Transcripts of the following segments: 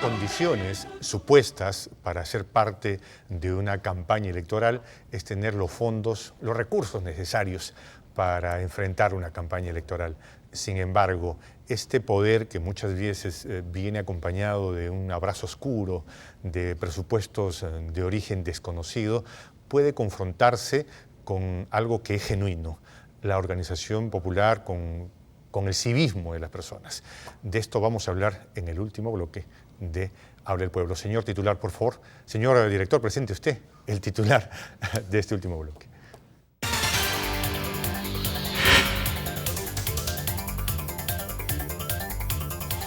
condiciones supuestas para ser parte de una campaña electoral es tener los fondos, los recursos necesarios para enfrentar una campaña electoral. Sin embargo, este poder que muchas veces viene acompañado de un abrazo oscuro, de presupuestos de origen desconocido, puede confrontarse con algo que es genuino, la organización popular con el civismo de las personas. De esto vamos a hablar en el último bloque de Habla el Pueblo. Señor titular, por favor. Señor director, presente usted el titular de este último bloque.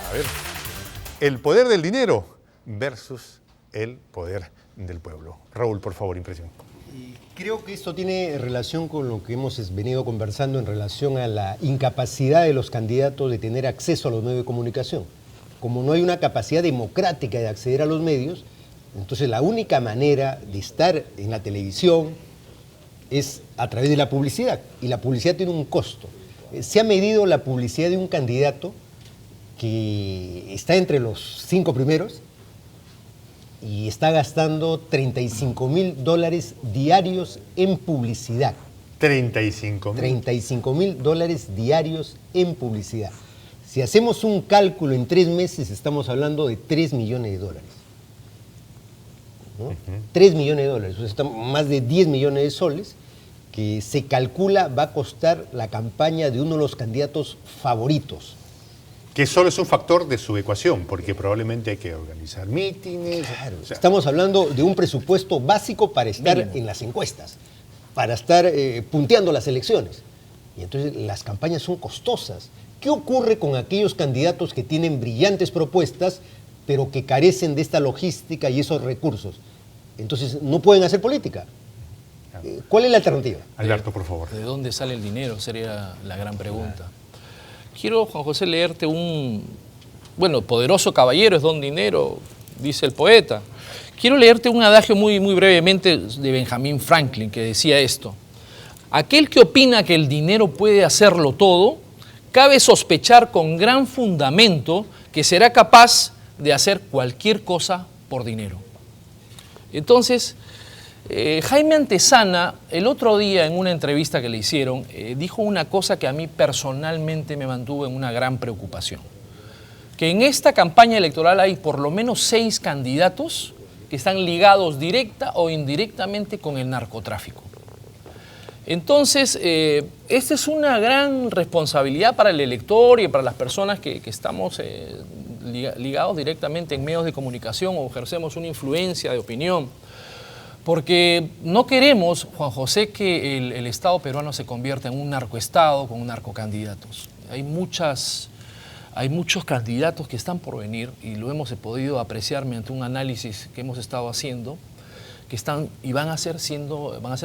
A ver, el poder del dinero versus el poder del pueblo. Raúl, por favor, impresión. Creo que esto tiene relación con lo que hemos venido conversando en relación a la incapacidad de los candidatos de tener acceso a los medios de comunicación. Como no hay una capacidad democrática de acceder a los medios, entonces la única manera de estar en la televisión es a través de la publicidad, y la publicidad tiene un costo. Se ha medido la publicidad de un candidato que está entre los 5 primeros y está gastando $35.000 diarios en publicidad. $35.000. $35.000 diarios en publicidad. Si hacemos un cálculo en 3 meses, estamos hablando de $3 millones. ¿No? $3 millones, o sea, más de 10 millones de soles, que se calcula va a costar la campaña de uno de los candidatos favoritos. Que solo es un factor de su ecuación, porque probablemente hay que organizar mítines. Claro, o sea, estamos hablando de un presupuesto básico para estar mínimo en las encuestas, para estar punteando las elecciones. Y entonces las campañas son costosas. ¿Qué ocurre con aquellos candidatos que tienen brillantes propuestas, pero que carecen de esta logística y esos recursos? Entonces no pueden hacer política. ¿Cuál es la alternativa? Alberto, por favor. ¿De dónde sale el dinero? Sería la gran pregunta. Quiero, Juan José, leerte poderoso caballero es don dinero, dice el poeta. Quiero leerte un adagio muy brevemente de Benjamin Franklin, que decía esto: aquel que opina que el dinero puede hacerlo todo, cabe sospechar con gran fundamento que será capaz de hacer cualquier cosa por dinero. Entonces, Jaime Antesana, el otro día en una entrevista que le hicieron, dijo una cosa que a mí personalmente me mantuvo en una gran preocupación. Que en esta campaña electoral hay por lo menos 6 candidatos que están ligados directa o indirectamente con el narcotráfico. Entonces, esta es una gran responsabilidad para el elector y para las personas que estamos ligados directamente en medios de comunicación o ejercemos una influencia de opinión. Porque no queremos, Juan José, que el Estado peruano se convierta en un narcoestado con narcocandidatos. Hay muchos candidatos que están por venir y lo hemos podido apreciar mediante un análisis que hemos estado haciendo, que están y van a ser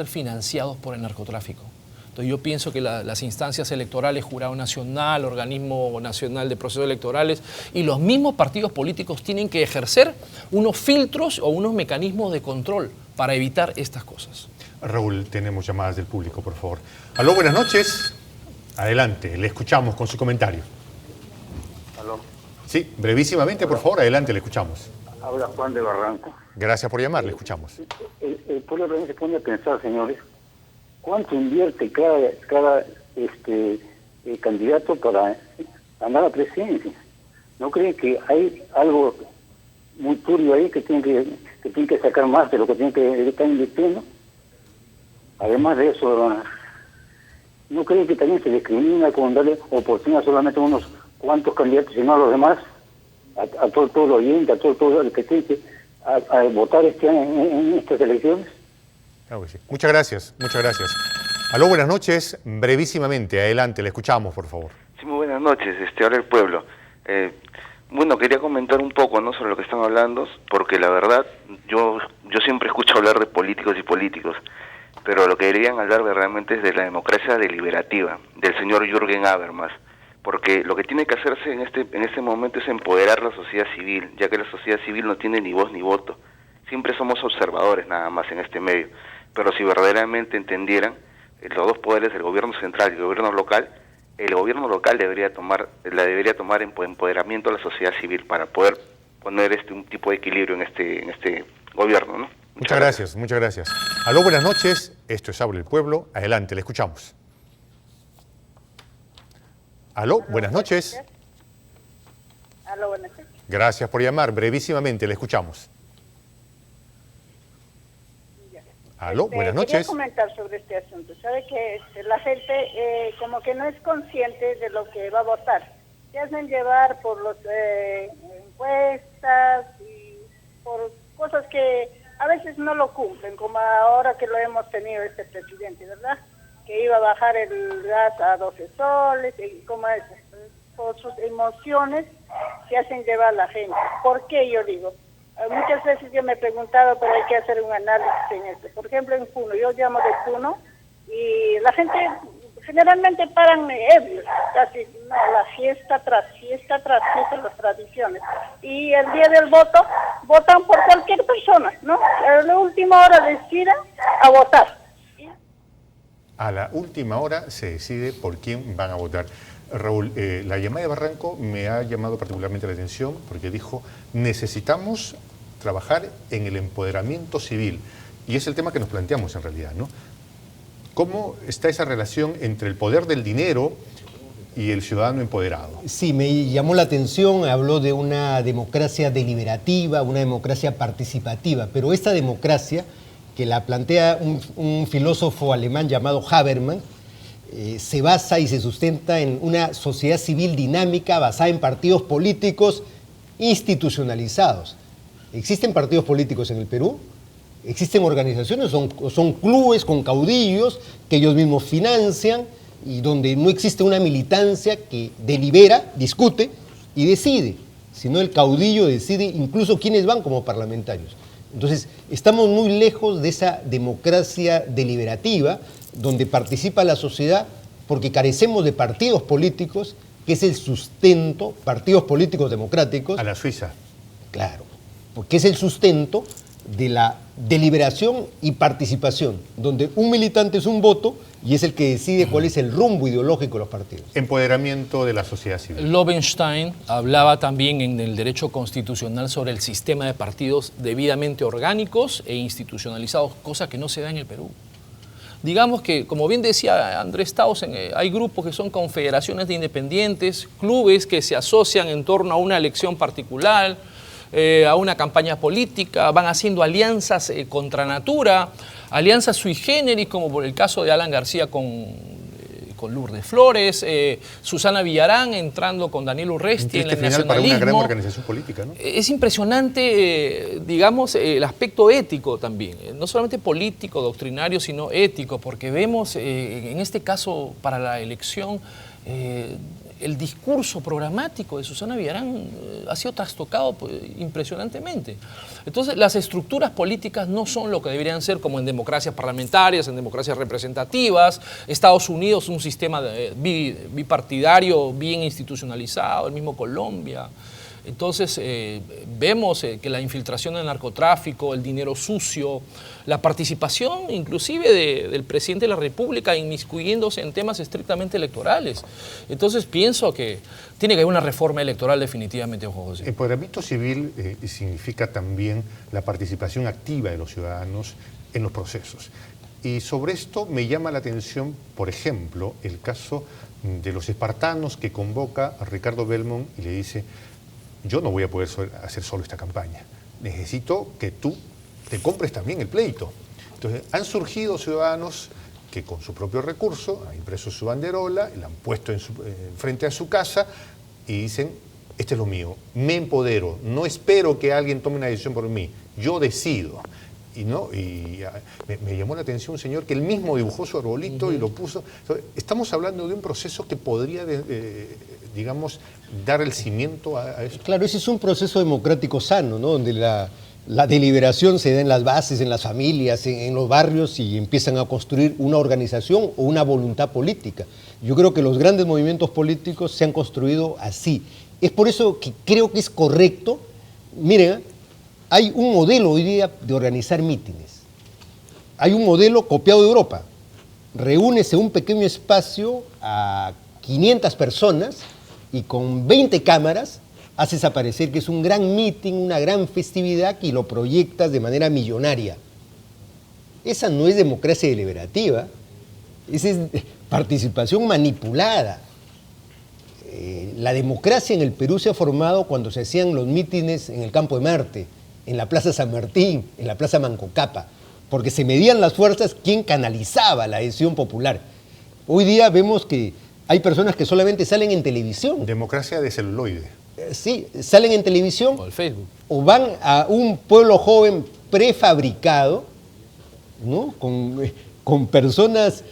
financiados por el narcotráfico. Entonces yo pienso que las instancias electorales, Jurado Nacional, Organismo Nacional de Procesos Electorales y los mismos partidos políticos tienen que ejercer unos filtros o unos mecanismos de control para evitar estas cosas. Raúl, tenemos llamadas del público, por favor. Aló, buenas noches. Adelante, le escuchamos con su comentario. Aló. Sí, brevísimamente, por favor, adelante, le escuchamos. Habla Juan de Barranco. Gracias por llamar, le escuchamos. El pueblo también se pone a pensar, señores, ¿cuánto invierte cada candidato para ganar la presidencia? ¿No creen que hay algo muy turbio ahí que tienen que sacar más de lo que tienen que estar invirtiendo? Además de eso, ¿no creen que también se discrimina con darle oportunidad solamente a unos cuantos candidatos y no a los demás? A todo los oyentes, a todo el que tiene que a votar este año en estas elecciones. Claro que sí. Muchas gracias, muchas gracias. Aló, buenas noches. Brevísimamente, adelante, le escuchamos, por favor. Sí, muy buenas noches, ahora el pueblo. Quería comentar un poco, ¿no?, sobre lo que están hablando, porque la verdad, yo siempre escucho hablar de políticos y políticos, pero lo que deberían hablar realmente es de la democracia deliberativa, del señor Jürgen Habermas, porque lo que tiene que hacerse en este momento es empoderar la sociedad civil, ya que la sociedad civil no tiene ni voz ni voto. Siempre somos observadores nada más en este medio, pero si verdaderamente entendieran los dos poderes, el gobierno central y el gobierno local, el gobierno local debería tomar empoderamiento a la sociedad civil para poder poner un tipo de equilibrio en este gobierno, ¿no? Muchas gracias, muchas gracias. Aló, buenas noches. Esto es Habla el Pueblo. Adelante, le escuchamos. Aló, buenas noches. Aló, buenas noches. Gracias por llamar. Brevísimamente, le escuchamos. Aló, buenas noches. Quería comentar sobre este asunto. Sabe que la gente como que no es consciente de lo que va a votar. Se hacen llevar por las encuestas y por cosas que a veces no lo cumplen, como ahora que lo hemos tenido este presidente, ¿verdad? Que iba a bajar el gas a 12 soles, y como es, por sus emociones se hacen llevar a la gente. ¿Por qué yo digo? Muchas veces yo me he preguntado, pero hay que hacer un análisis en esto. Por ejemplo, en Puno, yo llamo de Puno, y la gente generalmente paran ebrios, casi la fiesta tras fiesta, las tradiciones. Y el día del voto, votan por cualquier persona, ¿no? A la última hora deciden a votar. A la última hora se decide por quién van a votar. Raúl, la llamada de Barranco me ha llamado particularmente la atención porque dijo, necesitamos trabajar en el empoderamiento civil. Y es el tema que nos planteamos en realidad, ¿no? ¿Cómo está esa relación entre el poder del dinero y el ciudadano empoderado? Sí, me llamó la atención, habló de una democracia deliberativa, una democracia participativa, pero esta democracia que la plantea un filósofo alemán llamado Habermas, se basa y se sustenta en una sociedad civil dinámica basada en partidos políticos institucionalizados. ¿Existen partidos políticos en el Perú? ¿Existen organizaciones? ¿Son clubes con caudillos que ellos mismos financian y donde no existe una militancia que delibera, discute y decide? Sino el caudillo decide incluso quiénes van como parlamentarios. Entonces, estamos muy lejos de esa democracia deliberativa donde participa la sociedad porque carecemos de partidos políticos, que es el sustento, partidos políticos democráticos. A la Suiza. Claro, porque es el sustento de la deliberación y participación, donde un militante es un voto y es el que decide cuál es el rumbo ideológico de los partidos. Empoderamiento de la sociedad civil. Loewenstein hablaba también en el derecho constitucional sobre el sistema de partidos debidamente orgánicos e institucionalizados, cosa que no se da en el Perú. Digamos que, como bien decía Andrés Tausen, hay grupos que son confederaciones de independientes, clubes que se asocian en torno a una elección particular, a una campaña política, van haciendo alianzas contra natura, alianzas sui generis, como por el caso de Alan García con Lourdes Flores, Susana Villarán entrando con Daniel Urresti en el nacionalismo. Para una gran organización política, ¿no? Es impresionante, digamos, el aspecto ético también, no solamente político, doctrinario, sino ético, porque vemos en este caso para la elección el discurso programático de Susana Villarán ha sido trastocado impresionantemente. Entonces, las estructuras políticas no son lo que deberían ser como en democracias parlamentarias, en democracias representativas. Estados Unidos, un sistema bipartidario bien institucionalizado, el mismo Colombia. Entonces, vemos que la infiltración del narcotráfico, el dinero sucio, la participación inclusive del presidente de la República inmiscuyéndose en temas estrictamente electorales. Entonces, pienso que tiene que haber una reforma electoral definitivamente, Juan José. Empoderamiento civil significa también la participación activa de los ciudadanos en los procesos. Y sobre esto me llama la atención, por ejemplo, el caso de los espartanos que convoca a Ricardo Belmont y le dice: yo no voy a poder hacer solo esta campaña, necesito que tú te compres también el pleito. Entonces, han surgido ciudadanos que con su propio recurso han impreso su banderola, la han puesto frente a su casa y dicen: este es lo mío, me empodero, no espero que alguien tome una decisión por mí, yo decido. Me llamó la atención un señor que él mismo dibujó su arbolito y lo puso. Entonces, estamos hablando de un proceso que podría, digamos, dar el cimiento a eso. Claro, ese es un proceso democrático sano, ¿no? Donde la deliberación se da en las bases, en las familias, en los barrios y empiezan a construir una organización o una voluntad política. Yo creo que los grandes movimientos políticos se han construido así. Es por eso que creo que es correcto. Miren, hay un modelo hoy día de organizar mítines. Hay un modelo copiado de Europa. Reúnese un pequeño espacio a 500 personas y con 20 cámaras haces aparecer que es un gran meeting, una gran festividad y lo proyectas de manera millonaria. Esa no es democracia deliberativa, esa es participación manipulada. La democracia en el Perú se ha formado cuando se hacían los mítines en el Campo de Marte, en la Plaza San Martín, en la Plaza Mancocapa, porque se medían las fuerzas quién canalizaba la adhesión popular. Hoy día vemos que hay personas que solamente salen en televisión. Democracia de celuloide. Sí, salen en televisión O el Facebook. o van a un pueblo joven prefabricado, ¿no? Con personas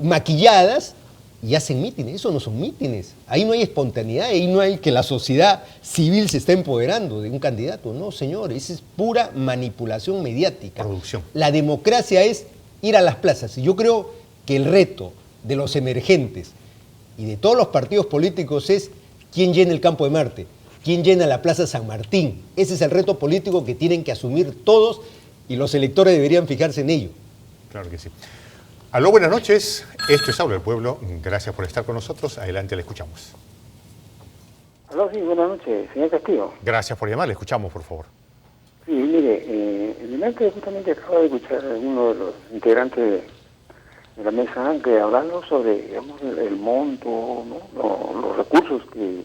maquilladas y hacen mítines. Eso no son mítines. Ahí no hay espontaneidad, ahí no hay que la sociedad civil se está empoderando de un candidato. No, señor, esa es pura manipulación mediática. Producción. La democracia es ir a las plazas. Y yo creo que el reto de los emergentes y de todos los partidos políticos es quién llena el Campo de Marte, quién llena la Plaza San Martín. Ese es el reto político que tienen que asumir todos y los electores deberían fijarse en ello. Claro que sí. Aló, buenas noches. Esto es Habla del Pueblo. Gracias por estar con nosotros. Adelante, le escuchamos. Aló, sí, buenas noches, señor Castillo. Gracias por llamar. Le escuchamos, por favor. Sí, mire, en el momento justamente acabo de escuchar a uno de los integrantes de la mesa que hablando sobre, digamos, el monto, ¿no? los recursos que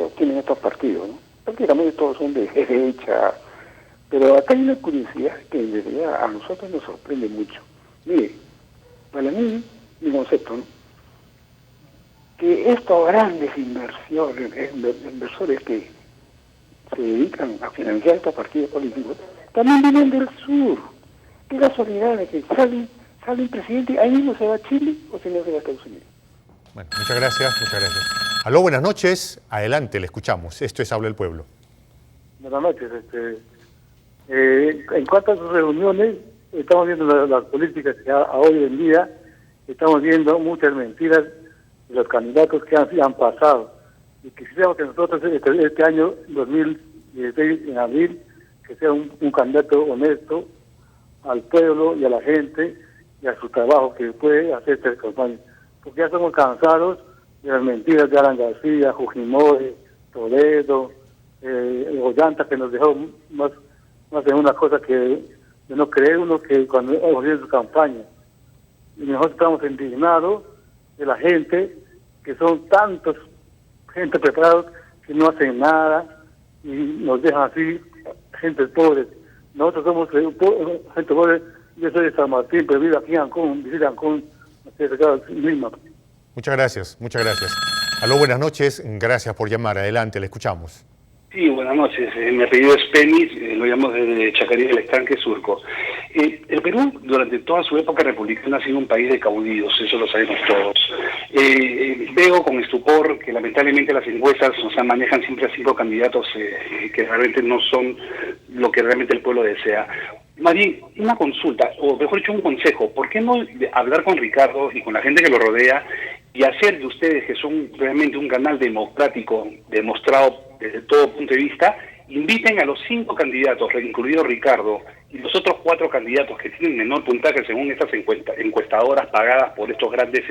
obtienen estos partidos, ¿no? Prácticamente todos son de derecha, pero acá hay una curiosidad que en realidad a nosotros nos sorprende mucho. Mire, para mí, mi concepto, ¿no? Que estos grandes inversores que se dedican a financiar estos partidos políticos, también vienen del sur. Qué casualidad de que sale un presidente, ahí mismo se va a Chile o si no se va a Estados Unidos. Bueno, muchas gracias, muchas gracias. Aló, buenas noches. Adelante, le escuchamos. Esto es Habla del Pueblo. Buenas noches. En cuanto a sus reuniones, estamos viendo las políticas que hoy en día, estamos viendo muchas mentiras de los candidatos que han pasado. Y quisiéramos que nosotros este año 2016, en abril, que sea un candidato honesto al pueblo y a la gente y a su trabajo que puede hacer esta campaña. Porque ya estamos cansados de las mentiras de Alan García, Fujimori, Toledo, Ollanta, que nos dejó más de una cosa que de no creer uno que cuando hemos visto su campaña. Y nosotros estamos indignados de la gente, que son tantos gente preparada que no hacen nada y nos dejan así, gente pobre. Nosotros somos gente pobre. Yo soy de San Martín, pero vivo aquí en Ancón, visito Ancón, misma. Muchas gracias, muchas gracias. Aló, buenas noches. Gracias por llamar. Adelante, le escuchamos. Sí, buenas noches. Mi apellido es Penis, lo llamo desde Chacarí del Estanque, Surco. El Perú, durante toda su época republicana, ha sido un país de caudillos, eso lo sabemos todos. Veo con estupor que lamentablemente las encuestas, manejan siempre a 5 candidatos que realmente no son lo que realmente el pueblo desea. Más bien, una consulta, o mejor dicho, un consejo. ¿Por qué no hablar con Ricardo y con la gente que lo rodea y hacer de ustedes, que son realmente un canal democrático, demostrado desde todo punto de vista, inviten a los 5 candidatos, incluido Ricardo, y los otros 4 candidatos que tienen menor puntaje según estas encuestadoras pagadas por estas grandes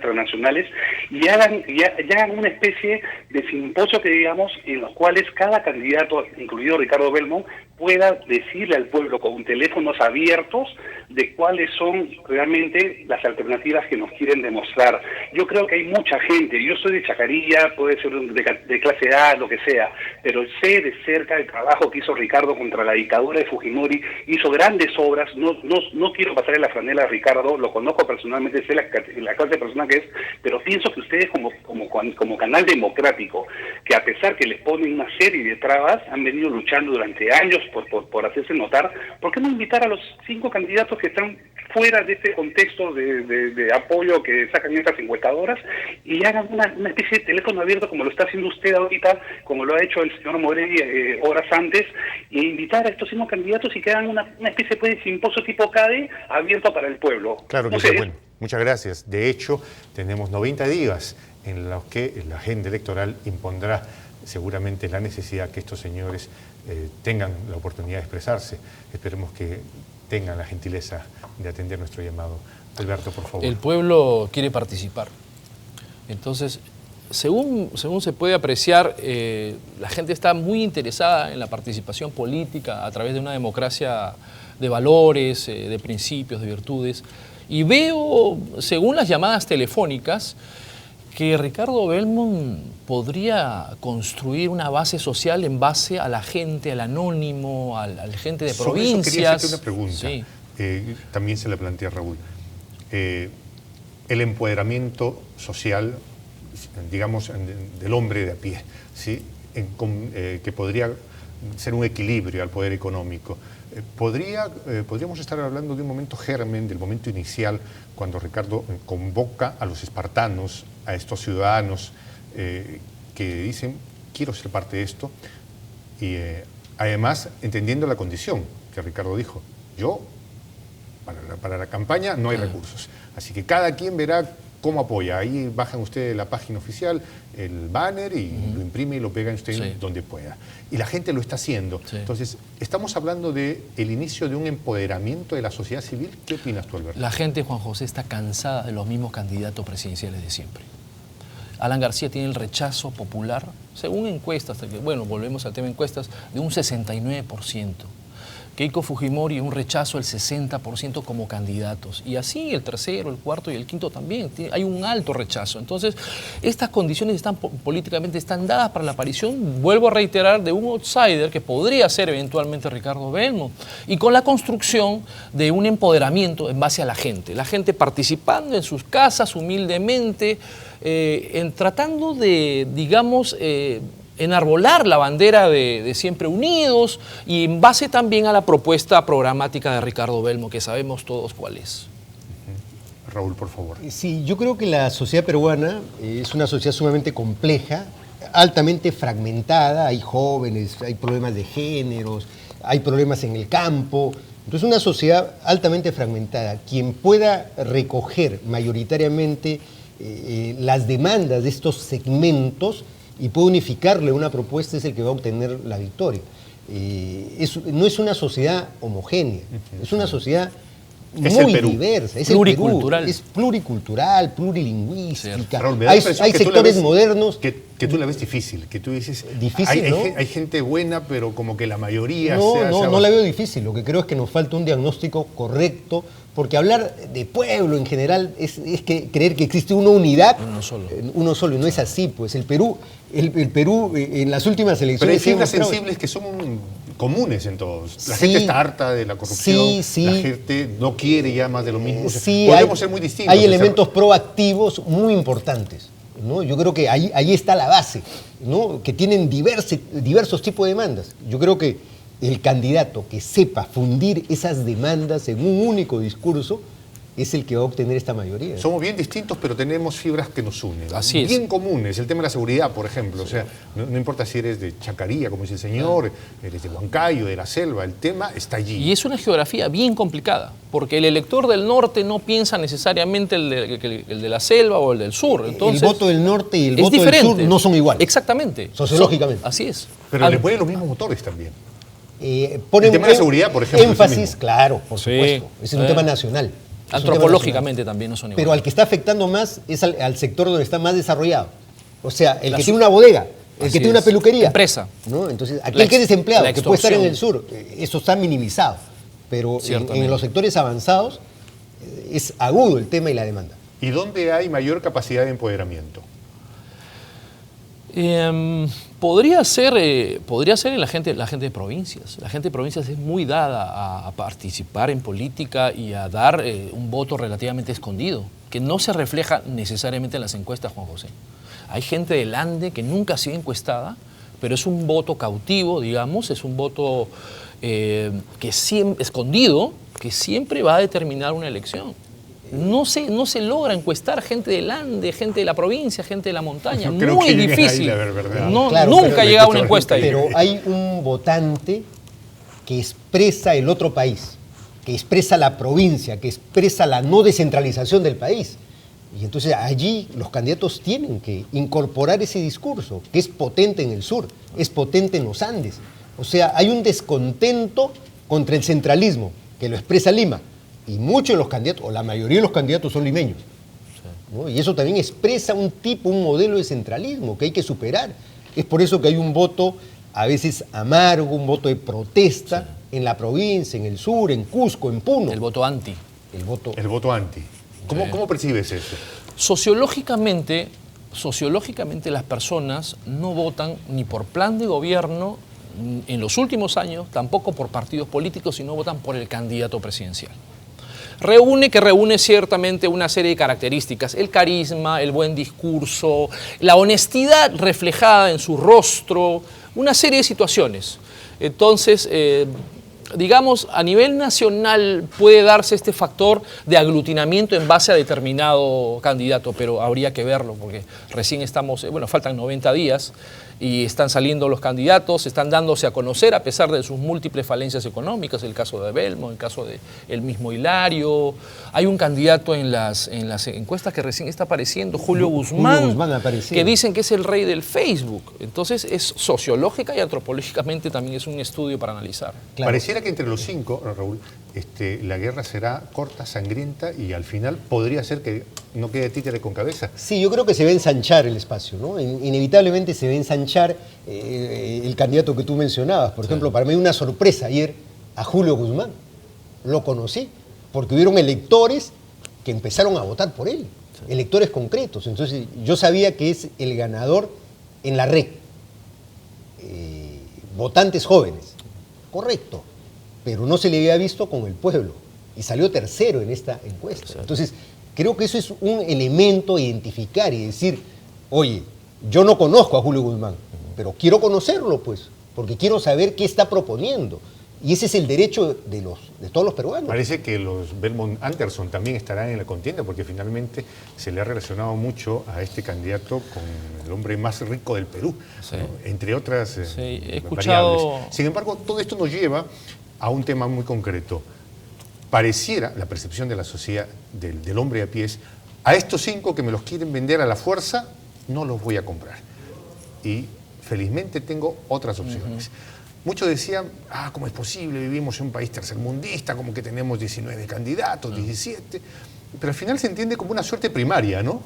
transnacionales, y hagan una especie de simposio, que digamos, en los cuales cada candidato, incluido Ricardo Belmont, pueda decirle al pueblo con teléfonos abiertos de cuáles son realmente las alternativas que nos quieren demostrar. Yo creo que hay mucha gente, yo soy de Chacarilla, puede ser de clase A, lo que sea, pero sé de cerca el trabajo que hizo Ricardo contra la dictadura de Fujimori, hizo grandes obras. No quiero pasarle la franela a Ricardo, lo conozco personalmente, sé la clase de persona que es, pero pienso que ustedes como canal democrático, que a pesar que les ponen una serie de trabas, han venido luchando durante años por hacerse notar. ¿Por qué no invitar a los 5 candidatos que están fuera de este contexto de apoyo que sacan estas encuestadoras y hagan una especie de teléfono abierto, como lo está haciendo usted ahorita, como lo ha hecho el señor Morelli horas antes, e invitar a estos 5 candidatos y que hagan una especie de simposio tipo CADE abierto para el pueblo? Claro que sí, bueno, muchas gracias. De hecho, tenemos 90 días en los que la agenda electoral impondrá seguramente la necesidad que estos señores tengan la oportunidad de expresarse. Esperemos que tengan la gentileza de atender nuestro llamado. Alberto, por favor. El pueblo quiere participar. Entonces, según se puede apreciar, la gente está muy interesada en la participación política a través de una democracia de valores, de principios, de virtudes. Y veo, según las llamadas telefónicas, que Ricardo Belmont podría construir una base social en base a la gente, al anónimo, al gente de Sobre provincias. eso quería hacerte una pregunta. Sí. También se la plantea Raúl. El empoderamiento social, digamos, del hombre de a pie, ¿sí? Que podría ser un equilibrio al poder económico. Podríamos estar hablando de un momento germen, del momento inicial, cuando Ricardo convoca a los espartanos, a estos ciudadanos que dicen, quiero ser parte de esto, y además entendiendo la condición que Ricardo dijo, yo, para la campaña no hay recursos, así que cada quien verá cómo apoya. Ahí bajan ustedes la página oficial, el banner, y lo imprime y lo pegan usted donde pueda. Y la gente lo está haciendo. Sí. Entonces, estamos hablando del inicio de un empoderamiento de la sociedad civil. ¿Qué opinas tú, Alberto? La gente, Juan José, está cansada de los mismos candidatos presidenciales de siempre. Alan García tiene el rechazo popular, según encuestas, bueno, volvemos al tema encuestas, de un 69%. Keiko Fujimori un rechazo del 60% como candidatos. Y así el tercero, el cuarto y el quinto también. Hay un alto rechazo. Entonces, estas condiciones políticamente están dadas para la aparición, vuelvo a reiterar, de un outsider que podría ser eventualmente Ricardo Belmont. Y con la construcción de un empoderamiento en base a la gente participando en sus casas humildemente, tratando de, digamos, enarbolar la bandera de Siempre Unidos y en base también a la propuesta programática de Ricardo Belmont, que sabemos todos cuál es. Raúl, por favor. Sí, yo creo que la sociedad peruana es una sociedad sumamente compleja, altamente fragmentada, hay jóvenes, hay problemas de géneros, hay problemas en el campo. Entonces, una sociedad altamente fragmentada, quien pueda recoger mayoritariamente las demandas de estos segmentos y puede unificarle una propuesta, es el que va a obtener la victoria. No es una sociedad homogénea, es una sociedad muy diversa, es pluricultural. Es pluricultural, plurilingüística. Raúl, hay sectores modernos que tú la ves difícil, que tú dices, difícil, ¿no? hay gente buena, pero como que la mayoría... No la veo difícil, lo que creo es que nos falta un diagnóstico correcto, porque hablar de pueblo en general es que creer que existe una unidad, uno solo, y no es así, pues el Perú en las últimas elecciones... Pero hay cifras sensibles que son comunes en todos. La gente está harta de la corrupción, la gente no quiere ya más de lo mismo. Podemos ser muy distintos. Hay elementos proactivos muy importantes, ¿no? Yo creo que ahí está la base, ¿no? Que tienen diversos tipos de demandas. Yo creo que el candidato que sepa fundir esas demandas en un único discurso es el que va a obtener esta mayoría. Somos bien distintos, pero tenemos fibras que nos unen. Así es. Bien comunes. El tema de la seguridad, por ejemplo. O sea, no importa si eres de Chacarilla, como dice el señor, eres de Huancayo, de la selva, el tema está allí. Y es una geografía bien complicada, porque el elector del norte no piensa necesariamente el de la selva o el del sur. Entonces, el voto del norte y el voto del sur no son iguales. Exactamente. Sociológicamente. Así es. Pero le ponen los mismos motores también. Ponen el tema de la seguridad, por ejemplo. Énfasis, claro, por supuesto. Ese es un tema nacional. Antropológicamente también no son iguales. Pero al que está afectando más es al sector donde está más desarrollado. O sea, el que tiene una bodega, el que tiene una peluquería. Empresa. ¿No? Entonces, aquel que es desempleado, que puede estar en el sur, eso está minimizado. Pero en los sectores avanzados es agudo el tema y la demanda. ¿Y dónde hay mayor capacidad de empoderamiento? Podría ser en la gente de provincias. La gente de provincias es muy dada a participar en política y a dar un voto relativamente escondido, que no se refleja necesariamente en las encuestas, Juan José. Hay gente del Ande que nunca ha sido encuestada, pero es un voto cautivo, digamos, es un voto escondido, que siempre va a determinar una elección. No se logra encuestar gente del Ande, gente de la provincia, gente de la montaña. Muy difícil. Nunca ha llegado una encuesta ahí. Pero hay un votante que expresa el otro país, que expresa la provincia, que expresa la no descentralización del país. Y entonces allí los candidatos tienen que incorporar ese discurso, que es potente en el sur, es potente en los Andes. O sea, hay un descontento contra el centralismo, que lo expresa Lima. Y muchos de los candidatos, o la mayoría de los candidatos son limeños. ¿no? Y eso también expresa un modelo de centralismo que hay que superar. Es por eso que hay un voto a veces amargo, un voto de protesta en la provincia, en el sur, en Cusco, en Puno. El voto anti. El voto anti. ¿Cómo percibes eso? Sociológicamente las personas no votan ni por plan de gobierno en los últimos años, tampoco por partidos políticos, sino votan por el candidato presidencial. Reúne ciertamente una serie de características, el carisma, el buen discurso, la honestidad reflejada en su rostro, una serie de situaciones. Entonces, digamos, a nivel nacional puede darse este factor de aglutinamiento en base a determinado candidato, pero habría que verlo porque recién estamos, faltan 90 días y están saliendo los candidatos, están dándose a conocer a pesar de sus múltiples falencias económicas, el caso de Belmo, el caso del mismo Hilario. Hay un candidato en las encuestas que recién está apareciendo, Julio Guzmán, que dicen que es el rey del Facebook. Entonces es sociológica y antropológicamente también es un estudio para analizar. Claro. Pareciera que entre los 5, Raúl, la guerra será corta, sangrienta y al final podría ser que no quede títere con cabeza. Sí, yo creo que se va a ensanchar el espacio, ¿no? Inevitablemente se va a ensanchar el candidato que tú mencionabas. Por ejemplo, para mí una sorpresa ayer a Julio Guzmán. Lo conocí porque hubieron electores que empezaron a votar por él, electores concretos. Entonces yo sabía que es el ganador en la red. Votantes jóvenes, correcto, pero no se le había visto con el pueblo y salió tercero en esta encuesta. Entonces creo que eso es un elemento a identificar y decir, oye, yo no conozco a Julio Guzmán, pero quiero conocerlo, pues, porque quiero saber qué está proponiendo. Y ese es el derecho de todos los peruanos. Parece que los Belmont Anderson también estarán en la contienda, porque finalmente se le ha relacionado mucho a este candidato con el hombre más rico del Perú, sí, ¿no? Entre otras he escuchado... variables. Sin embargo, todo esto nos lleva a un tema muy concreto. Pareciera, la percepción de la sociedad, del hombre a pie, es, a estos 5 que me los quieren vender a la fuerza, no los voy a comprar. Y felizmente tengo otras opciones. Muchos decían, ¿cómo es posible? Vivimos en un país tercermundista, como que tenemos 19 candidatos, 17. Pero al final se entiende como una suerte primaria, ¿no?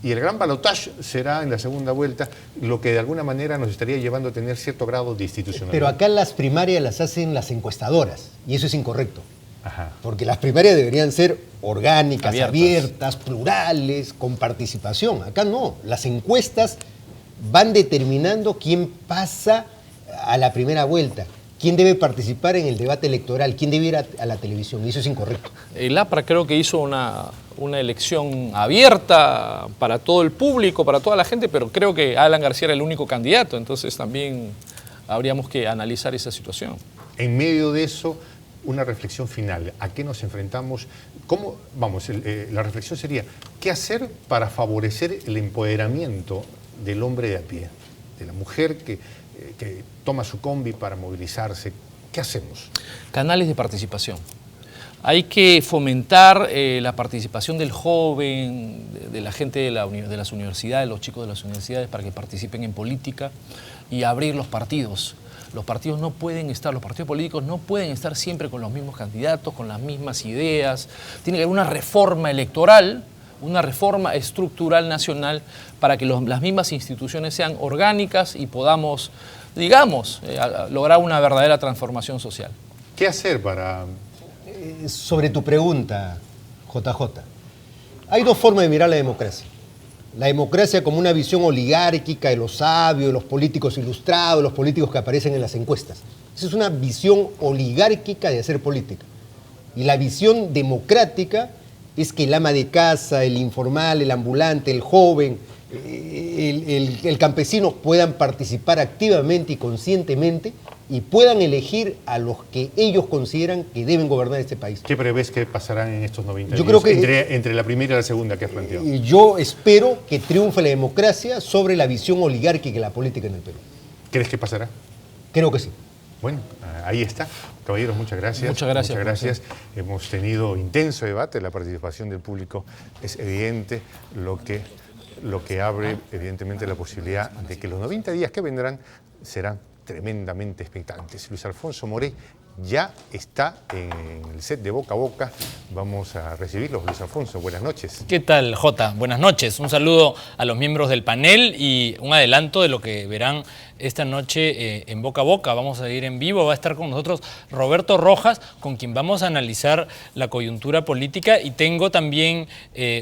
Y el gran balotaje será en la segunda vuelta, lo que de alguna manera nos estaría llevando a tener cierto grado de institucionalidad. Pero acá las primarias las hacen las encuestadoras, y eso es incorrecto. Ajá. Porque las primarias deberían ser orgánicas, abiertas, plurales, con participación. Acá no, las encuestas van determinando quién pasa a la primera vuelta, quién debe participar en el debate electoral, quién debe ir a la televisión, y eso es incorrecto. El APRA creo que hizo una elección abierta para todo el público, para toda la gente, pero creo que Alan García era el único candidato, entonces también habríamos que analizar esa situación. En medio de eso, una reflexión final. ¿A qué nos enfrentamos? ¿Cómo? Vamos, la reflexión sería, ¿qué hacer para favorecer el empoderamiento del hombre de a pie, de la mujer que toma su combi para movilizarse? ¿Qué hacemos? Canales de participación. Hay que fomentar la participación del joven, de la gente de las universidades, los chicos de las universidades, para que participen en política y abrir los partidos. Los partidos políticos no pueden estar siempre con los mismos candidatos, con las mismas ideas. Tiene que haber una reforma electoral, una reforma estructural nacional para que las mismas instituciones sean orgánicas y podamos, digamos, lograr una verdadera transformación social. ¿Qué hacer para...? Sobre tu pregunta, JJ, hay dos formas de mirar la democracia. La democracia como una visión oligárquica de los sabios, de los políticos ilustrados, de los políticos que aparecen en las encuestas. Esa es una visión oligárquica de hacer política. Y la visión democrática es que el ama de casa, el informal, el ambulante, el joven, el campesino puedan participar activamente y conscientemente y puedan elegir a los que ellos consideran que deben gobernar este país. ¿Qué prevés que pasarán en estos 90 yo días creo que, entre la primera y la segunda que has planteado? Yo espero que triunfe la democracia sobre la visión oligárquica de la política en el Perú. ¿Crees que pasará? Creo que sí. Bueno, ahí está. Caballeros, muchas gracias. Muchas gracias. Muchas gracias. Hemos tenido intenso debate, la participación del público es evidente, lo que abre evidentemente la posibilidad de que los 90 días que vendrán serán tremendamente expectantes. Luis Alfonso Moré ya está en el set de Boca a Boca. Vamos a recibirlos. Luis Alfonso, buenas noches. ¿Qué tal, Jota? Buenas noches. Un saludo a los miembros del panel y un adelanto de lo que verán esta noche en Boca a Boca. Vamos a ir en vivo, va a estar con nosotros Roberto Rojas, con quien vamos a analizar la coyuntura política, y tengo también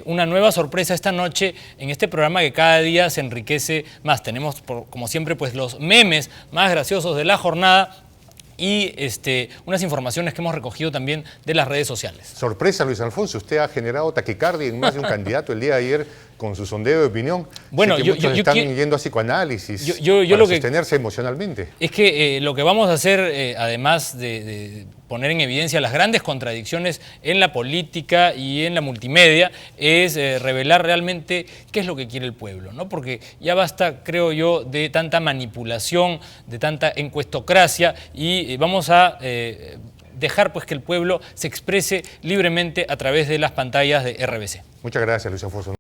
una nueva sorpresa esta noche en este programa que cada día se enriquece más. Tenemos, como siempre, pues los memes más graciosos de la jornada y unas informaciones que hemos recogido también de las redes sociales. Sorpresa, Luis Alfonso, usted ha generado taquicardia en más de un candidato el día de ayer con su sondeo de opinión. Bueno, muchos están yendo a psicoanálisis para lo que, sostenerse emocionalmente. Es que lo que vamos a hacer, además de poner en evidencia las grandes contradicciones en la política y en la multimedia, es revelar realmente qué es lo que quiere el pueblo, ¿no? Porque ya basta, creo yo, de tanta manipulación, de tanta encuestocracia, y vamos a dejar pues que el pueblo se exprese libremente a través de las pantallas de RBC. Muchas gracias, Luis Alfonso.